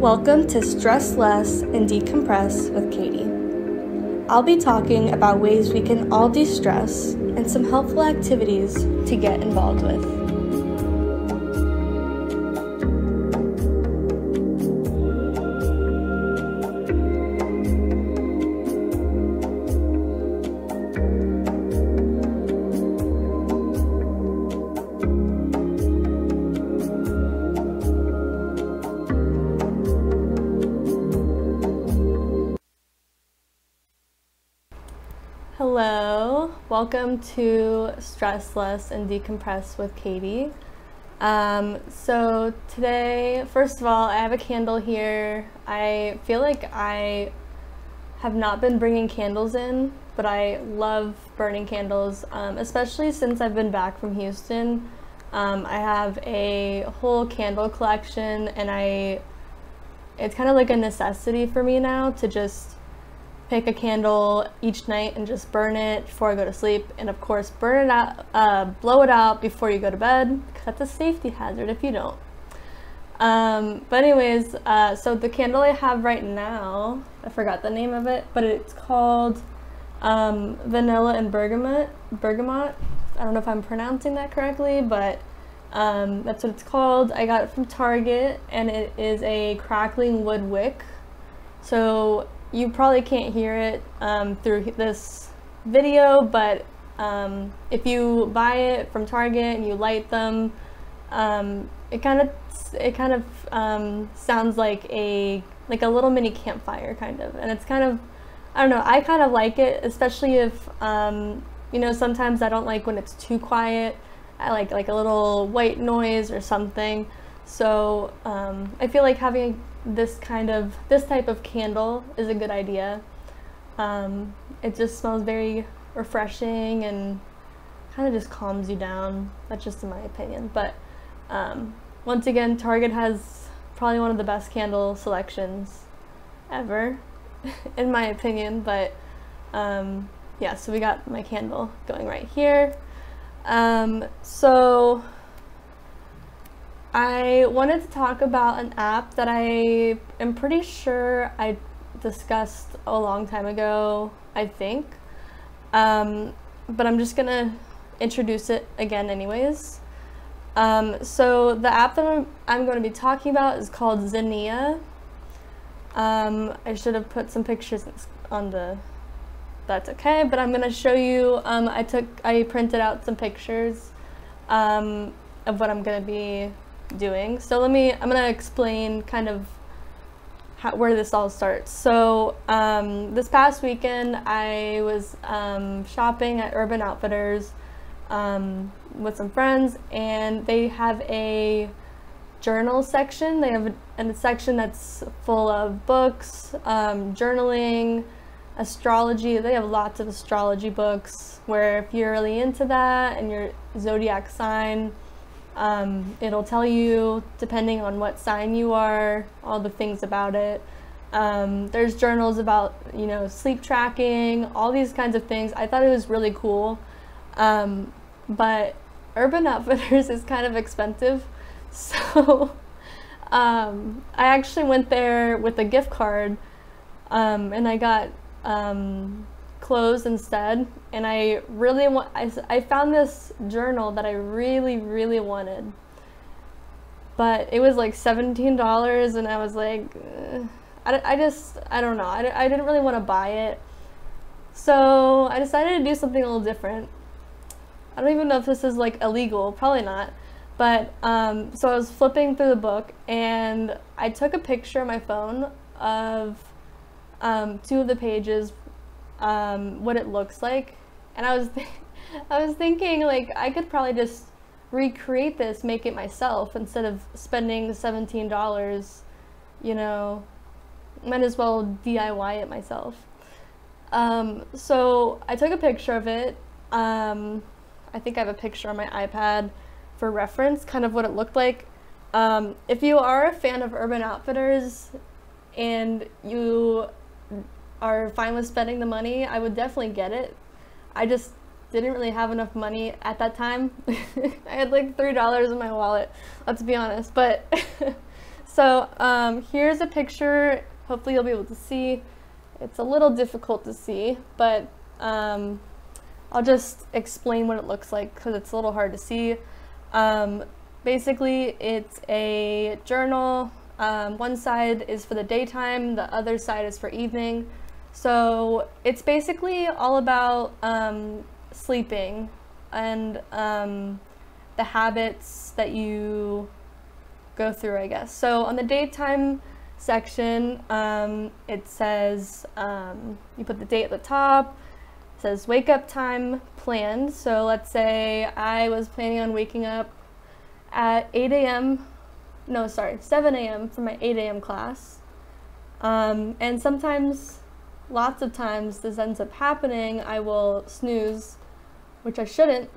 Welcome to Stress Less and Decompress with Katie. I'll be talking about ways we can all de-stress and some helpful activities to get involved with. Hello, welcome to Stress Less and Decompress with Katie. So today, first of all, I have a candle here. I feel like I have not been bringing candles in, but I love burning candles, especially since I've been back from Houston. I have a whole candle collection, and it's kind of like a necessity for me now to just pick a candle each night and just burn it before I go to sleep, and of course burn it out, blow it out before you go to bed, because that's a safety hazard if you don't. But anyways, so the candle I have right now, I forgot the name of it, but it's called Vanilla and Bergamot. I don't know if I'm pronouncing that correctly, but that's what it's called. I got it from Target, and it is a crackling wood wick. So you probably can't hear it through this video, but if you buy it from Target and you light them, it kind of sounds like a little mini campfire kind of, and it's kind of, I don't know, I kind of like it, especially if you know, sometimes I don't like when it's too quiet. I like a little white noise or something. So I feel like having this type of candle is a good idea. It just smells very refreshing and kind of just calms you down. That's just in my opinion. But once again, Target has probably one of the best candle selections ever, in my opinion. But yeah, so we got my candle going right here. So I wanted to talk about an app that I am pretty sure I discussed a long time ago, I think. But I'm just gonna introduce it again anyways. So the app that I'm going to be talking about is called Zinnia. I should have put some pictures on that's okay, but I'm gonna show you, I printed out some pictures of what I'm gonna be doing. So I'm gonna explain kind of where this all starts. So this past weekend I was shopping at Urban Outfitters with some friends, and they have a journal section. They have a section that's full of books, journaling, astrology. They have lots of astrology books where if you're really into that and your zodiac sign, it'll tell you, depending on what sign you are, all the things about it. There's journals about, you know, sleep tracking, all these kinds of things. I thought it was really cool, but Urban Outfitters is kind of expensive, so I actually went there with a gift card, and I got clothes instead, and I found this journal that I really wanted, but it was like $17, and I was like, I don't know, I didn't really want to buy it, so I decided to do something a little different. I don't even know if this is like illegal, probably not, but so I was flipping through the book, and I took a picture on my phone of two of the pages, what it looks like, and I was thinking, like, I could probably just recreate this, make it myself instead of spending $17, you know, might as well DIY it myself. So I took a picture of it. I think I have a picture on my iPad for reference, kind of what it looked like. If you are a fan of Urban Outfitters and you are fine with spending the money, I would definitely get it. I just didn't really have enough money at that time. I had like $3 in my wallet, let's be honest. But So here's a picture. Hopefully you'll be able to see. It's a little difficult to see, but I'll just explain what it looks like because it's a little hard to see. Basically, it's a journal. One side is for the daytime, the other side is for evening. So it's basically all about sleeping and the habits that you go through, I guess. So on the daytime section, it says, you put the date at the top. It says wake up time planned. So let's say I was planning on waking up at 7 a.m. for my 8 a.m. class. And sometimes, lots of times, this ends up happening. I will snooze, which I shouldn't,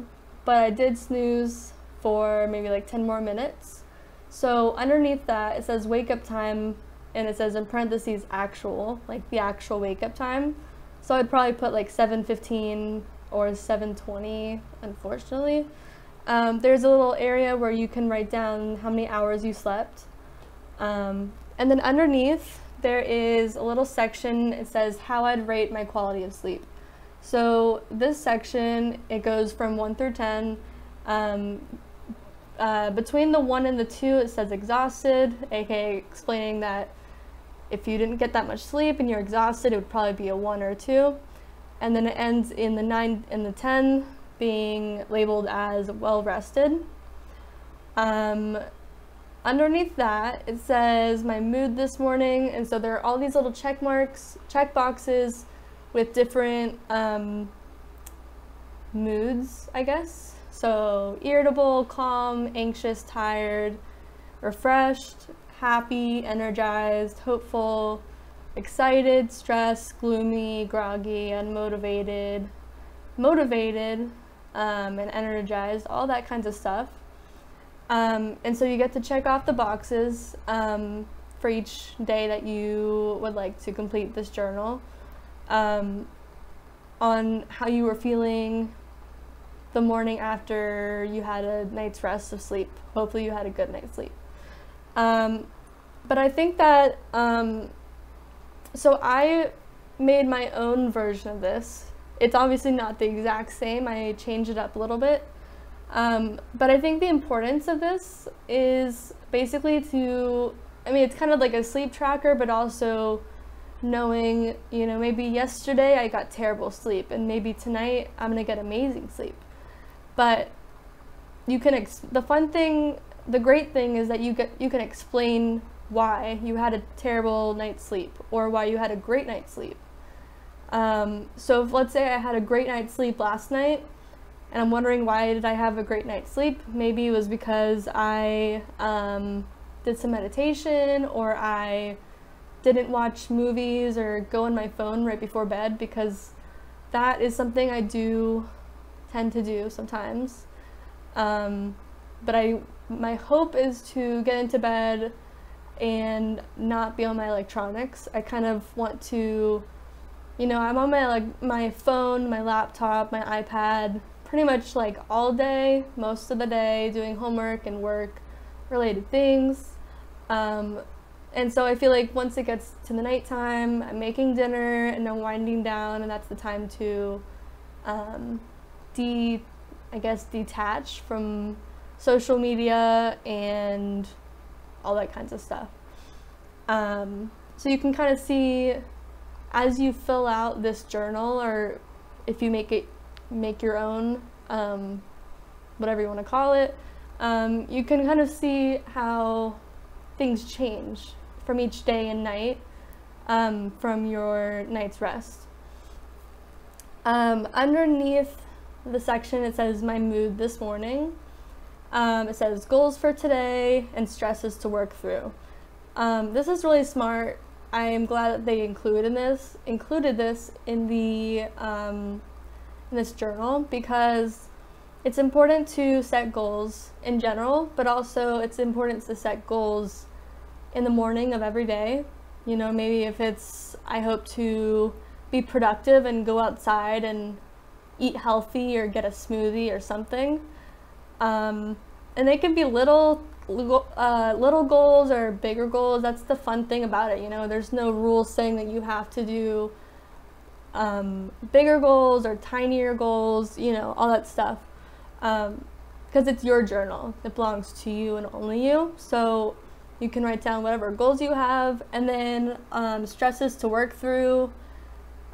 but I did snooze for maybe like 10 more minutes. So underneath that, it says wake up time, and it says in parentheses actual, like the actual wake up time. So I'd probably put like 7:15 or 7:20, unfortunately. There's a little area where you can write down how many hours you slept. And then underneath, there is a little section. It says how I'd rate my quality of sleep. So this section, it goes from 1 through 10. Between the 1 and the 2, it says exhausted, aka explaining that if you didn't get that much sleep and you're exhausted, it would probably be a 1 or a 2. And then it ends in the 9 and the 10 being labeled as well rested. Underneath that, it says my mood this morning, and so there are all these little check boxes with different moods, I guess. So irritable, calm, anxious, tired, refreshed, happy, energized, hopeful, excited, stressed, gloomy, groggy, unmotivated, motivated, and energized, all that kinds of stuff. And so you get to check off the boxes for each day that you would like to complete this journal on how you were feeling the morning after you had a night's rest of sleep. Hopefully you had a good night's sleep. But I think that, so I made my own version of this. It's obviously not the exact same. I changed it up a little bit. But I think the importance of this is basically it's kind of like a sleep tracker, but also knowing, maybe yesterday I got terrible sleep and maybe tonight I'm gonna get amazing sleep. But you can, the great thing is that you can explain why you had a terrible night's sleep or why you had a great night's sleep. So if, let's say I had a great night's sleep last night, and I'm wondering why did I have a great night's sleep? Maybe it was because I did some meditation, or I didn't watch movies or go on my phone right before bed, because that is something I do tend to do sometimes. But my hope is to get into bed and not be on my electronics. I kind of want to, I'm on my phone, my laptop, my iPad, pretty much like all day, most of the day, doing homework and work related things. And so I feel like once it gets to the nighttime, I'm making dinner and I'm winding down, and that's the time to detach from social media and all that kinds of stuff. So you can kind of see as you fill out this journal, or if you make your own, whatever you want to call it, you can kind of see how things change from each day and night, from your night's rest. Underneath the section, it says my mood this morning. It says goals for today and stresses to work through. This is really smart. I am glad that they included this in this journal, because it's important to set goals in general, but also it's important to set goals in the morning of every day. Maybe if it's, I hope to be productive and go outside and eat healthy or get a smoothie or something. And they can be little little goals or bigger goals. That's the fun thing about it, you know. There's no rules saying that you have to do bigger goals or tinier goals, you know, all that stuff. Because it's your journal. It belongs to you and only you. So you can write down whatever goals you have, and then stresses to work through.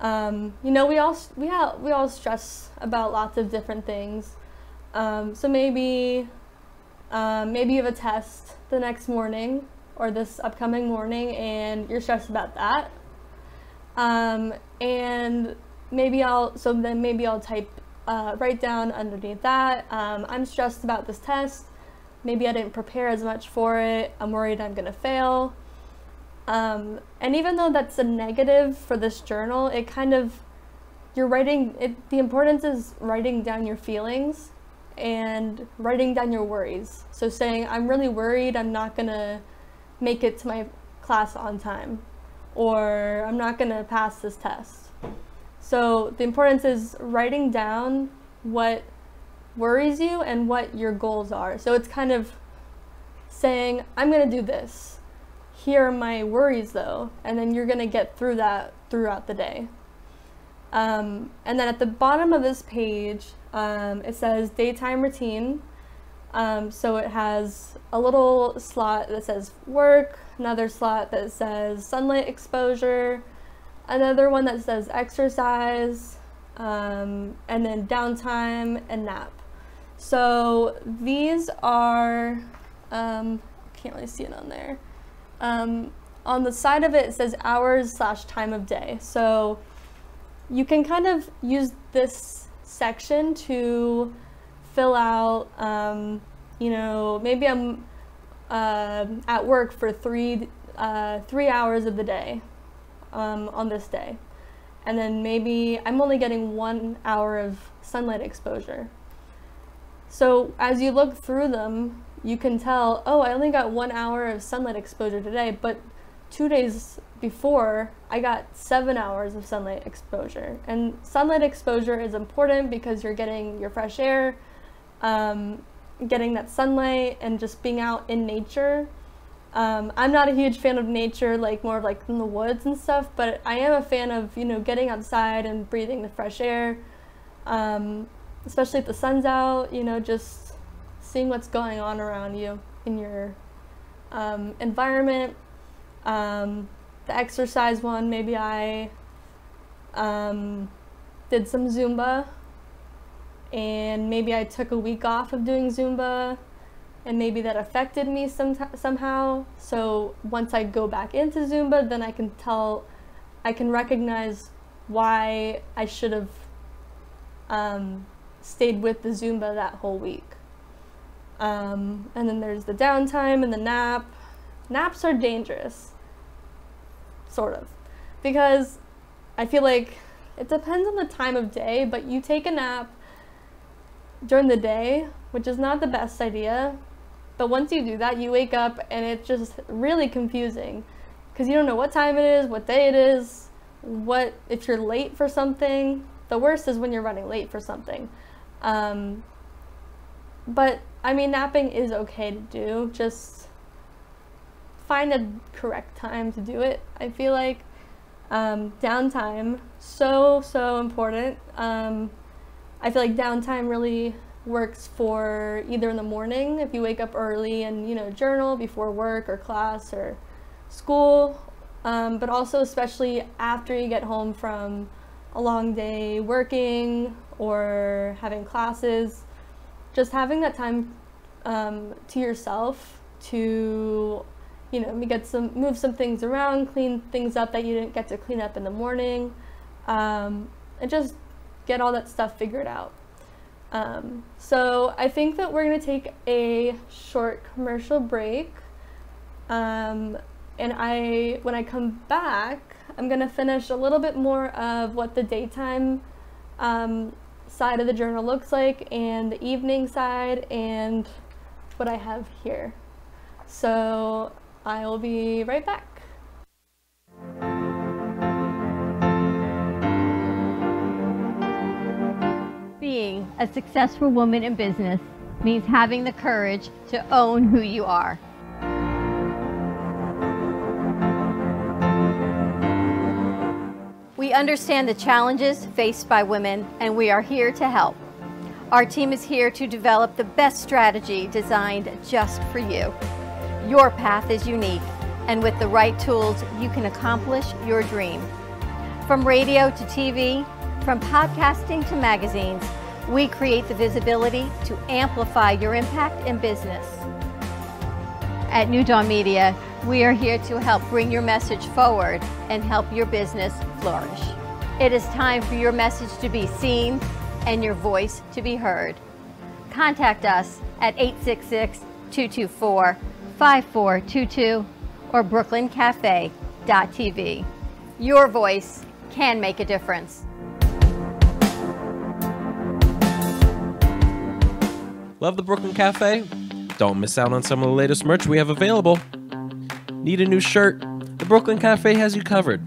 You know, we all stress about lots of different things. So maybe you have a test the next morning or this upcoming morning, and you're stressed about that. And maybe I'll type, write down underneath that, I'm stressed about this test. Maybe I didn't prepare as much for it. I'm worried I'm gonna fail. And even though that's a negative for this journal, it kind of, the importance is writing down your feelings and writing down your worries. So saying, I'm really worried I'm not gonna make it to my class on time, or I'm not gonna pass this test. So the importance is writing down what worries you and what your goals are. So it's kind of saying, I'm gonna do this. Here are my worries though, and then you're gonna get through that throughout the day. And then at the bottom of this page, it says daytime routine. So it has a little slot that says work, another slot that says sunlight exposure, another one that says exercise, and then downtime and nap. So these are, can't really see it on there. On the side of it, it says hours/time of day. So you can kind of use this section to fill out, you know, maybe I'm at work for 3 hours of the day on this day. And then maybe I'm only getting 1 hour of sunlight exposure. So as you look through them, you can tell, oh, I only got 1 hour of sunlight exposure today, but 2 days before, I got 7 hours of sunlight exposure. And sunlight exposure is important because you're getting your fresh air, getting that sunlight, and just being out in nature. I'm not a huge fan of nature, like more of like in the woods and stuff, but I am a fan of, you know, getting outside and breathing the fresh air, especially if the sun's out, you know, just seeing what's going on around you in your environment. The exercise one, maybe I did some Zumba, and maybe I took a week off of doing Zumba, and maybe that affected me somehow. So once I go back into Zumba, then I can recognize why I should have stayed with the Zumba that whole week. And then there's the downtime and the nap. Naps are dangerous, sort of, because I feel like it depends on the time of day, but you take a nap during the day, which is not the best idea. But once you do that, you wake up and it's just really confusing because you don't know what time it is, what day it is, what if you're late for something. The worst is when you're running late for something. But I mean, napping is okay to do. Just find a correct time to do it. I feel like downtime, so important. I feel like downtime really works for either in the morning if you wake up early and, you know, journal before work or class or school, but also especially after you get home from a long day working or having classes, just having that time to yourself to, you know, move some things around, clean things up that you didn't get to clean up in the morning, and just get all that stuff figured out. So I think that we're going to take a short commercial break, and when I come back, I'm going to finish a little bit more of what the daytime side of the journal looks like and the evening side and what I have here. So I will be right back. Being a successful woman in business means having the courage to own who you are. We understand the challenges faced by women, and we are here to help. Our team is here to develop the best strategy designed just for you. Your path is unique, and with the right tools, you can accomplish your dream. From radio to TV, from podcasting to magazines, we create the visibility to amplify your impact in business. At New Dawn Media, we are here to help bring your message forward and help your business flourish. It is time for your message to be seen and your voice to be heard. Contact us at 866-224-5422 or brooklyncafe.tv. Your voice can make a difference. Love the Brooklyn Cafe? Don't miss out on some of the latest merch we have available. Need a new shirt? The Brooklyn Cafe has you covered.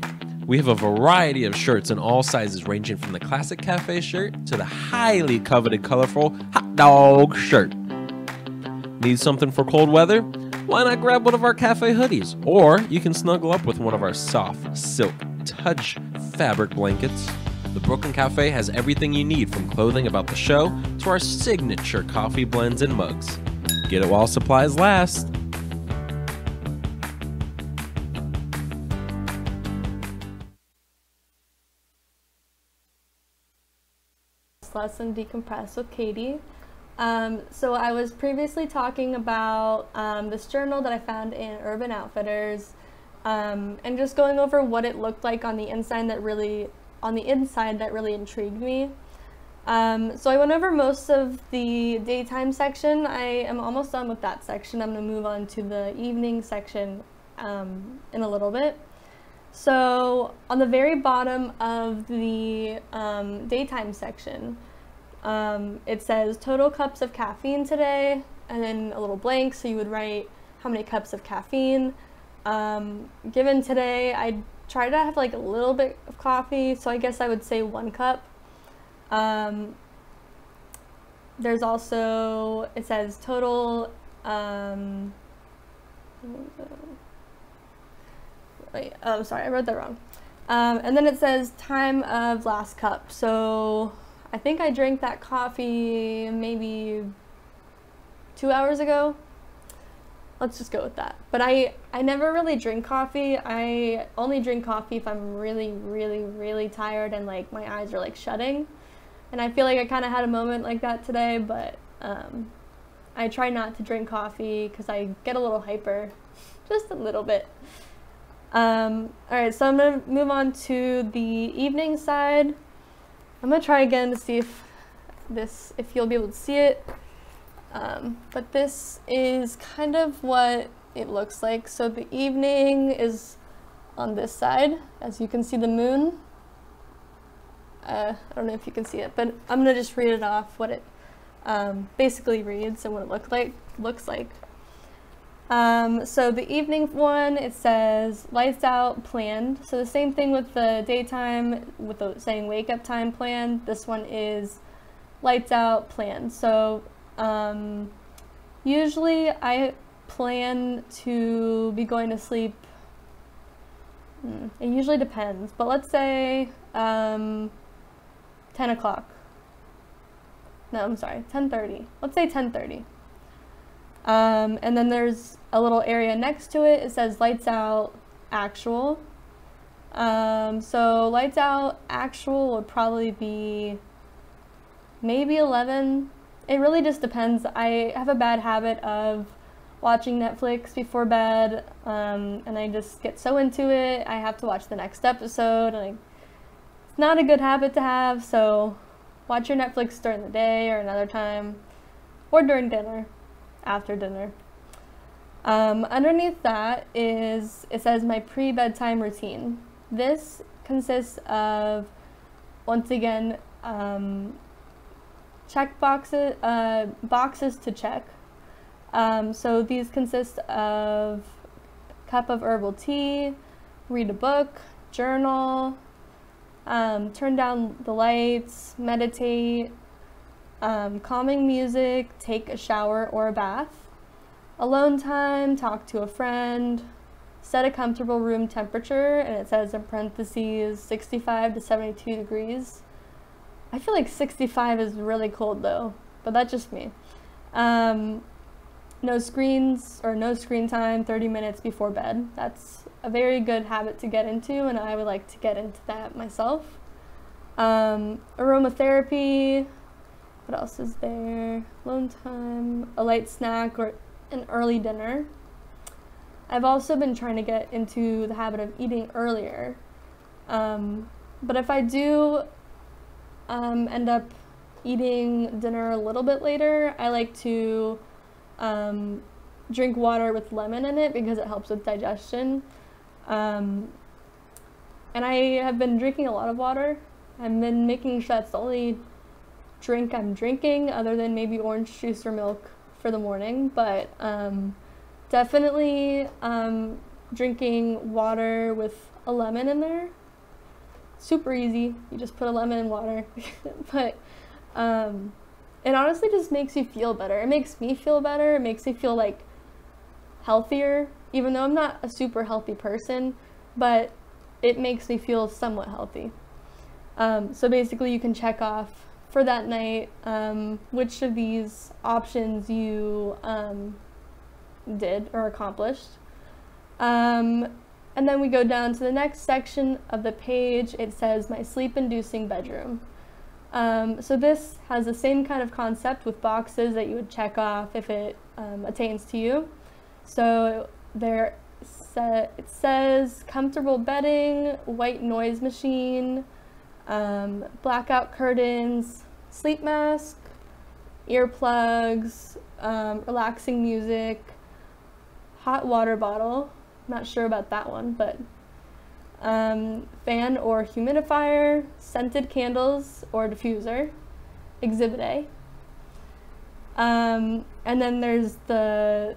We have a variety of shirts in all sizes, ranging from the classic cafe shirt to the highly coveted colorful hot dog shirt. Need something for cold weather? Why not grab one of our cafe hoodies? Or you can snuggle up with one of our soft silk touch fabric blankets. The Brooklyn Cafe has everything you need, from clothing about the show to our signature coffee blends and mugs. Get it while supplies last. Lesson Decompress with Katie. So I was previously talking about this journal that I found in Urban Outfitters, and just going over what it looked like on the inside that really intrigued me. So I went over most of the daytime section. I am almost done with that section. I'm going to move on to the evening section in a little bit. So on the very bottom of the daytime section, it says total cups of caffeine today, and then a little blank, so you would write how many cups of caffeine. Given today, I try to have like a little bit of coffee, so I guess I would say 1 cup. There's also, it says total, sorry, I wrote that wrong. And then it says time of last cup. So I think I drank that coffee maybe 2 hours ago. Let's just go with that. But I never really drink coffee. I only drink coffee if I'm really, really, really tired and like my eyes are like shutting. And I feel like I kind of had a moment like that today, but I try not to drink coffee because I get a little hyper, just a little bit. All right, so I'm gonna move on to the evening side. I'm gonna try again to see if you'll be able to see it. But this is kind of what it looks like. So the evening is on this side, as you can see the moon. I don't know if you can see it, but I'm gonna just read it off what it basically reads and what it looks like. So the evening one, it says lights out planned. So the same thing with the daytime, with the saying wake up time planned. This one is lights out planned. So usually I plan to be going to sleep. It usually depends, but let's say 10 o'clock. No, I'm sorry, 10:30. Let's say 10:30. And then there's a little area next to it. It says lights out actual. So lights out actual would probably be maybe 11. It really just depends. I have a bad habit of watching Netflix before bed, and I just get so into it. I have to watch the next episode, and it's not a good habit to have, so watch your Netflix during the day or another time, or during dinner, after dinner. Underneath that it says my pre-bedtime routine. This consists of, once again, check boxes to check. So these consist of cup of herbal tea, read a book, journal, turn down the lights, meditate, calming music, take a shower or a bath, alone time, talk to a friend, set a comfortable room temperature, and it says in parentheses 65 to 72 degrees. I feel like 65 is really cold though, but that's just me. No screens or no screen time 30 minutes before bed. That's a very good habit to get into, and I would like to get into that myself. Aromatherapy. What else is there? Alone time, a light snack, or an early dinner. I've also been trying to get into the habit of eating earlier. But if I do end up eating dinner a little bit later, I like to drink water with lemon in it because it helps with digestion. And I have been drinking a lot of water. I've been making sure that's the only drink I'm drinking, other than maybe orange juice or milk for the morning. But definitely drinking water with a lemon in there. Super easy. You just put a lemon in water. But it honestly just makes you feel better. It makes me feel better. It makes me feel like healthier, even though I'm not a super healthy person, but it makes me feel somewhat healthy. So basically you can check off for that night which of these options you did or accomplished. And then we go down to the next section of the page. It says my sleep-inducing bedroom. So this has the same kind of concept with boxes that you would check off if it attains to you. So it says comfortable bedding, white noise machine, blackout curtains, sleep mask, earplugs, relaxing music, hot water bottle. Not sure about that one, but fan or humidifier, scented candles or diffuser, exhibit A. And then there's the,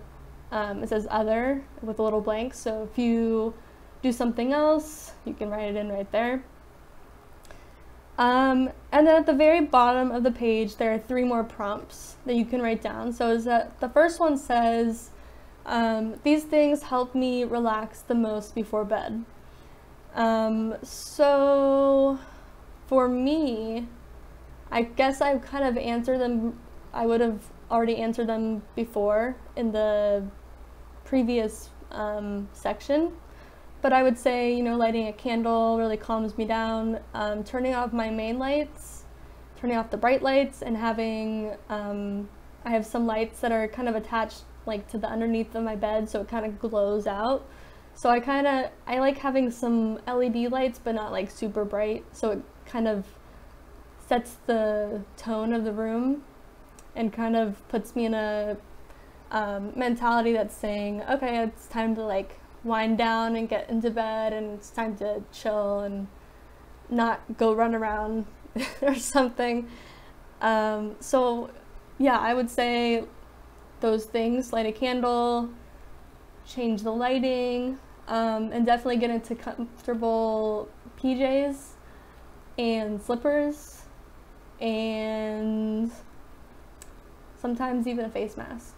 it says other with a little blank, so if you do something else, you can write it in right there. And then at the very bottom of the page, there are 3 more prompts that you can write down. So is that the first one says, these things help me relax the most before bed. So for me, I guess I've kind of answered them. I would have already answered them before in the previous section, but I would say, you know, lighting a candle really calms me down. Turning off my main lights, turning off the bright lights, and having, I have some lights that are kind of attached like to the underneath of my bed, so it kind of glows out. So I like having some LED lights, but not like super bright, so it kind of sets the tone of the room and kind of puts me in a mentality that's saying, okay, it's time to like wind down and get into bed, and it's time to chill and not go run around or something. So yeah, I would say those things: light a candle, change the lighting, and definitely get into comfortable PJs and slippers, and sometimes even a face mask.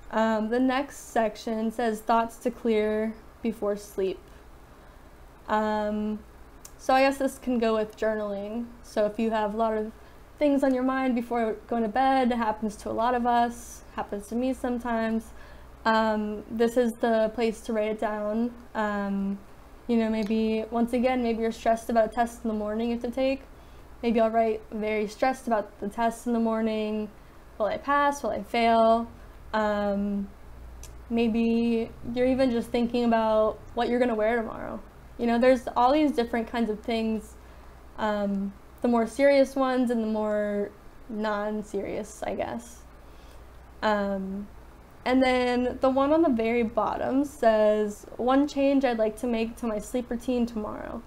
The next section says thoughts to clear before sleep. So I guess this can go with journaling. So if you have a lot of things on your mind before going to bed, it happens to a lot of us, happens to me sometimes. This is the place to write it down. You know, maybe, once again, maybe you're stressed about a test in the morning you have to take. Maybe I'll write very stressed about the test in the morning. Will I pass? Will I fail? Maybe you're even just thinking about what you're gonna wear tomorrow. You know, there's all these different kinds of things, the more serious ones and the more non-serious, I guess. And then the one on the very bottom says, one change I'd like to make to my sleep routine tomorrow.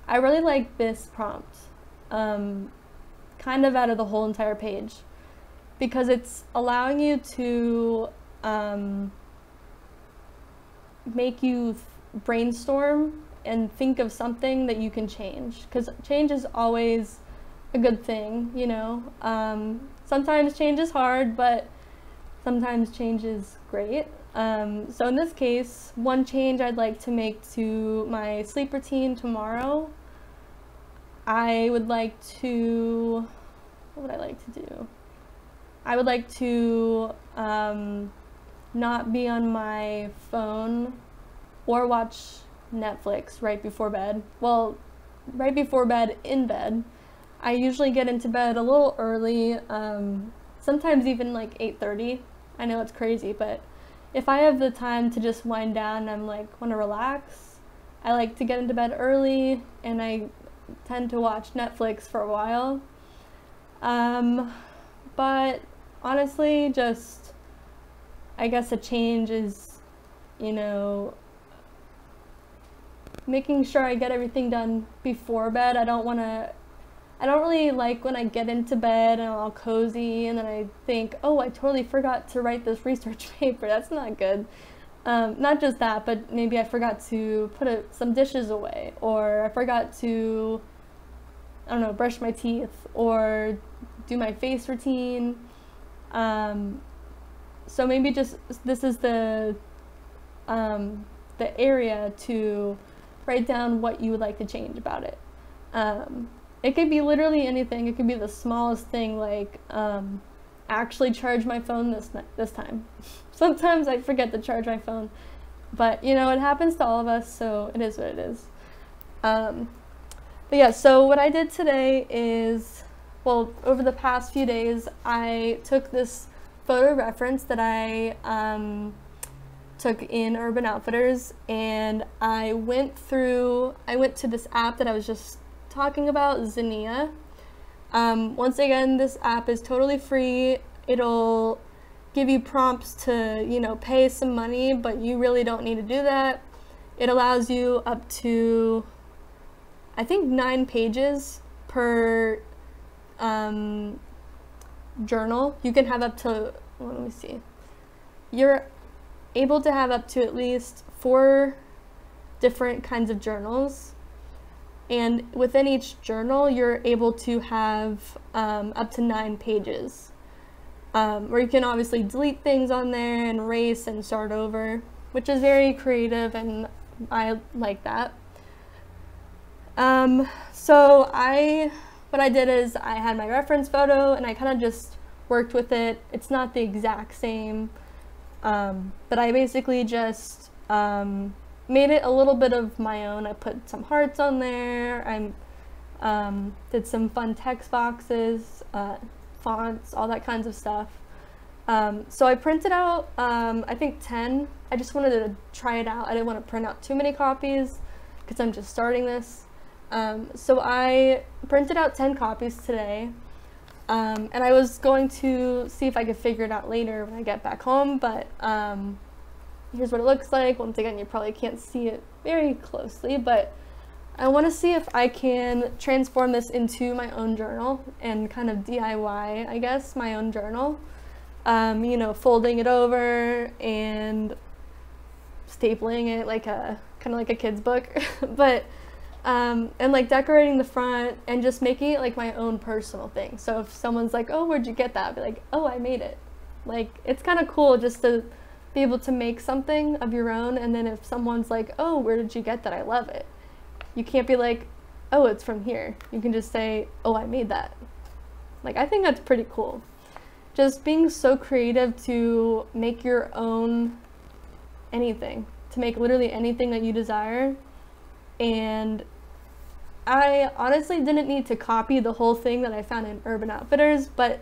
I really like this prompt, kind of out of the whole entire page, because it's allowing you to make you brainstorm and think of something that you can change, because change is always a good thing, you know. Sometimes change is hard, but sometimes change is great. So in this case, one change I'd like to make to my sleep routine tomorrow, I would like to, what would I like to do? I would like to not be on my phone or watch Netflix right before bed. Well, right before bed, in bed. I usually get into bed a little early, sometimes even like 8:30. I know it's crazy, but if I have the time to just wind down and I'm like want to relax, I like to get into bed early, and I tend to watch Netflix for a while. But honestly, just, I guess a change is, you know, making sure I get everything done before bed. I don't really like when I get into bed and I'm all cozy and then I think, oh, I totally forgot to write this research paper. That's not good. Not just that, but maybe I forgot to put some dishes away, or I forgot to, I don't know, brush my teeth or do my face routine. So maybe just, this is the area to write down what you would like to change about it. It could be literally anything. It could be the smallest thing, like actually charge my phone this time. Sometimes I forget to charge my phone, but you know, it happens to all of us, so it is what it is. But yeah, so what I did today is, well, over the past few days, I took this photo reference that I took in Urban Outfitters, and I went to this app that I was just talking about, Zinnia. Once again, this app is totally free. It'll give you prompts to, you know, pay some money, but you really don't need to do that. It allows you up to, I think, 9 pages per journal. You can have up to, well, let me see. You're able to have up to at least 4 different kinds of journals. And within each journal, you're able to have up to 9 pages, where you can obviously delete things on there and erase and start over, which is very creative, and I like that. So what I did is I had my reference photo, and I kind of just worked with it. It's not the exact same, but I basically just made it a little bit of my own. I put some hearts on there. I did some fun text boxes, fonts, all that kinds of stuff. So I printed out, I think 10. I just wanted to try it out. I didn't want to print out too many copies because I'm just starting this. So I printed out 10 copies today. And I was going to see if I could figure it out later when I get back home, but here's what it looks like. Once again, you probably can't see it very closely, but I want to see if I can transform this into my own journal and kind of DIY, I guess, my own journal. You know, folding it over and stapling it like kind of like a kid's book, but and like decorating the front and just making it like my own personal thing. So if someone's like, oh, where'd you get that? I'll be like, oh, I made it. Like, it's kind of cool just to be able to make something of your own, and then if someone's like, oh, where did you get that? I love it. You can't be like, oh, it's from here. You can just say, oh, I made that. Like, I think that's pretty cool. Just being so creative to make your own anything, to make literally anything that you desire. And I honestly didn't need to copy the whole thing that I found in Urban Outfitters, but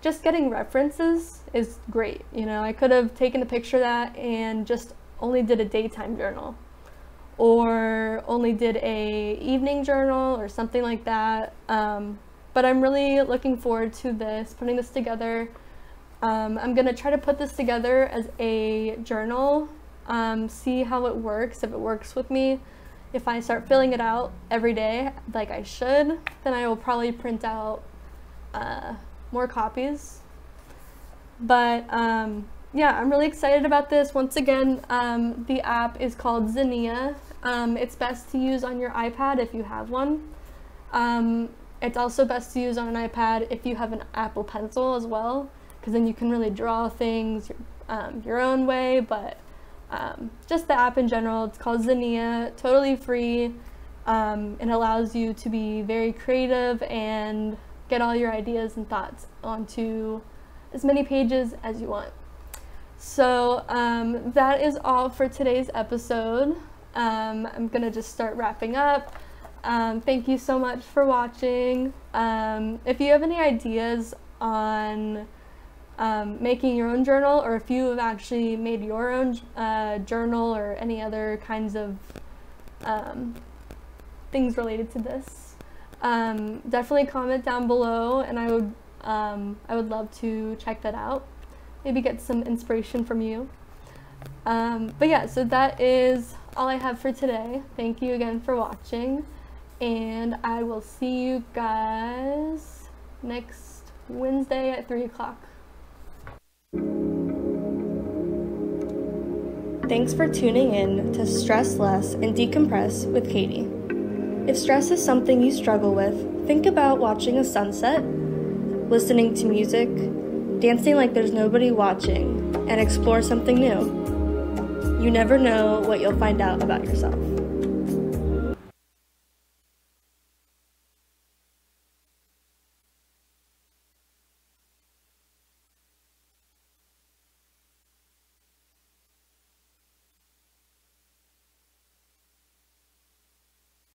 just getting references is great. You know, I could have taken a picture of that and just only did a daytime journal, or only did a evening journal or something like that. But I'm really looking forward to putting this together. I'm gonna try to put this together as a journal, see how it works, if it works with me. If I start filling it out every day like I should, then I will probably print out more copies. But yeah, I'm really excited about this. Once again, the app is called Zinnia. It's best to use on your iPad if you have one. It's also best to use on an iPad if you have an Apple Pencil as well, because then you can really draw things your own way. But just the app in general, it's called Zinnia, totally free. It allows you to be very creative and get all your ideas and thoughts onto as many pages as you want. So that is all for today's episode. I'm gonna just start wrapping up. Thank you so much for watching. If you have any ideas on making your own journal, or if you have actually made your own journal or any other kinds of things related to this, definitely comment down below, and I would love to check that out. Maybe get some inspiration from you. But yeah, so that is all I have for today. Thank you again for watching, and I will see you guys next Wednesday at 3 o'clock. Thanks for tuning in to Stress Less and Decompress with Katie. If stress is something you struggle with, think about watching a sunset, listening to music, dancing like there's nobody watching, and explore something new. You never know what you'll find out about yourself.